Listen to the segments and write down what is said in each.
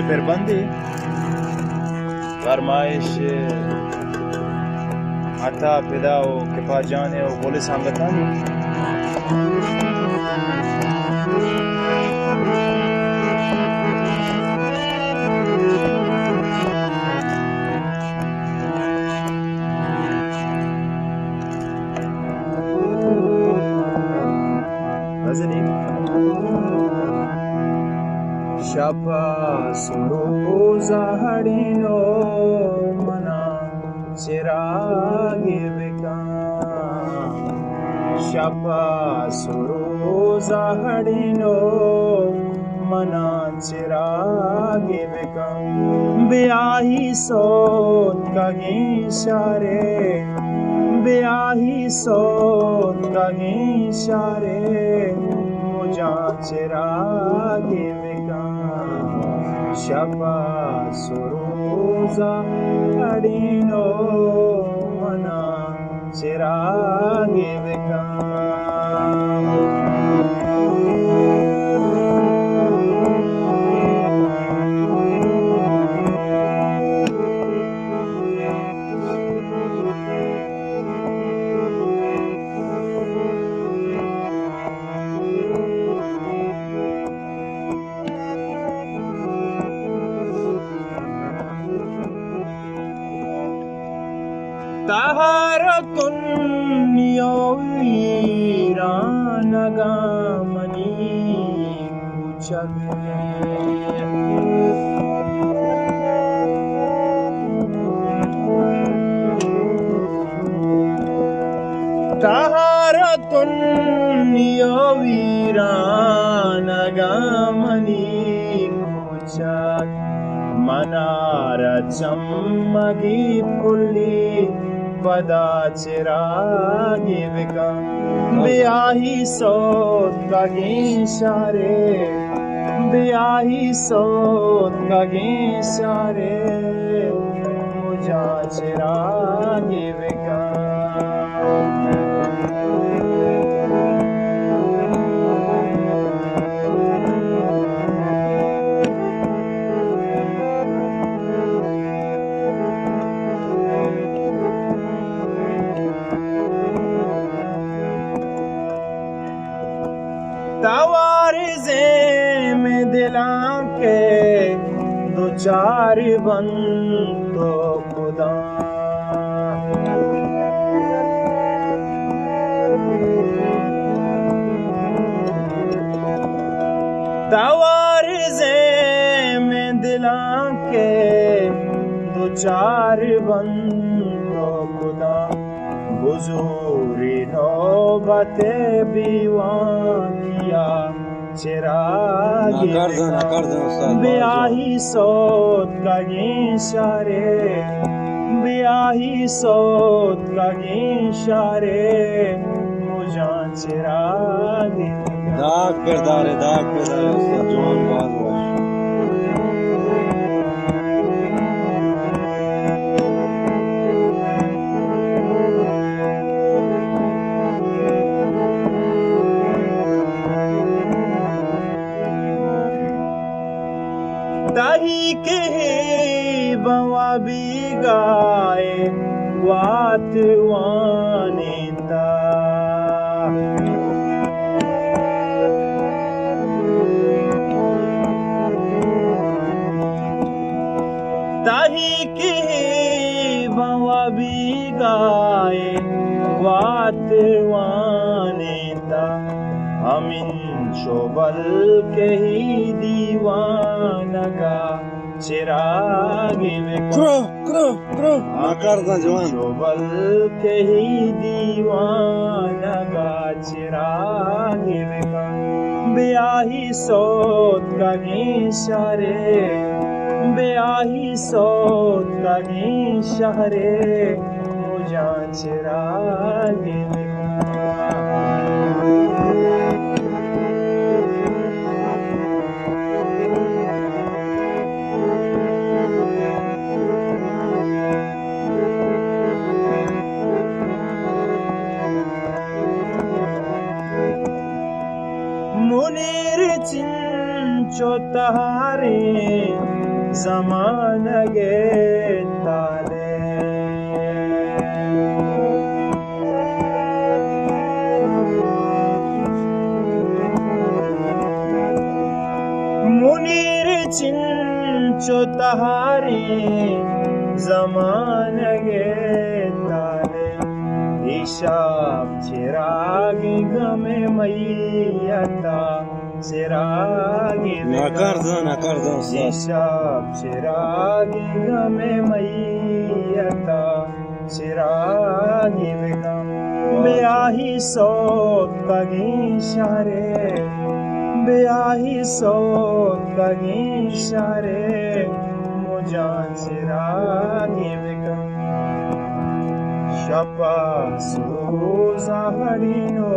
फिर बंदी फरमाइश आता फिदा हो किफा जाने हो बोले सांगता Shapa suruza hadino mana chiragi vika Shapa suruza hadino mana chiragi vika Biahi sot kagi share Biahi sot kagi share Muja chiragi vika Shapa suruza hadino mana chiragi vika Taharatun yoiranagamani kuchage Taharatun yoiranagamani kuchage Manara chammagi pulli Pada chiragi vika Biahi sot kagi share Biahi sot kagi share Muja chiragi vika तवारिज़े में दिलां के दो चार बन तो खुदा तवारिज़े में दिलां के दो चार बन तो खुदा बुजुरी नौबते बीवानिया चिरागी ब्याही सोत कगी शारे ब्याही सोत कगी शारे मुझा चिरागी दाग किरदारे उसका जवान बात हुआ ताही के बवाबी गाए वात वानेता ताही के बवाबी गाए वात वानेता अमिन शोबल के ही दीवानगा चिरागी करो नाकारदा जवान शोबल के ही दीवानगा चिरागी ब्याही सोत कगी शहरे ब्याही सोत कगी शहरे मुझा चिरागी मुनीर चिंचो तहारे zamanage tale munir chincho tahari zamanage tale ishab chiragi game mayata chiragi nakardan ishab chiragi game mayata chiragi begam beahi sot kagi share beahi sot kagi share mujan chiragi begam shapa suza harino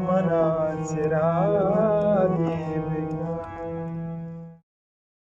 mana chiragi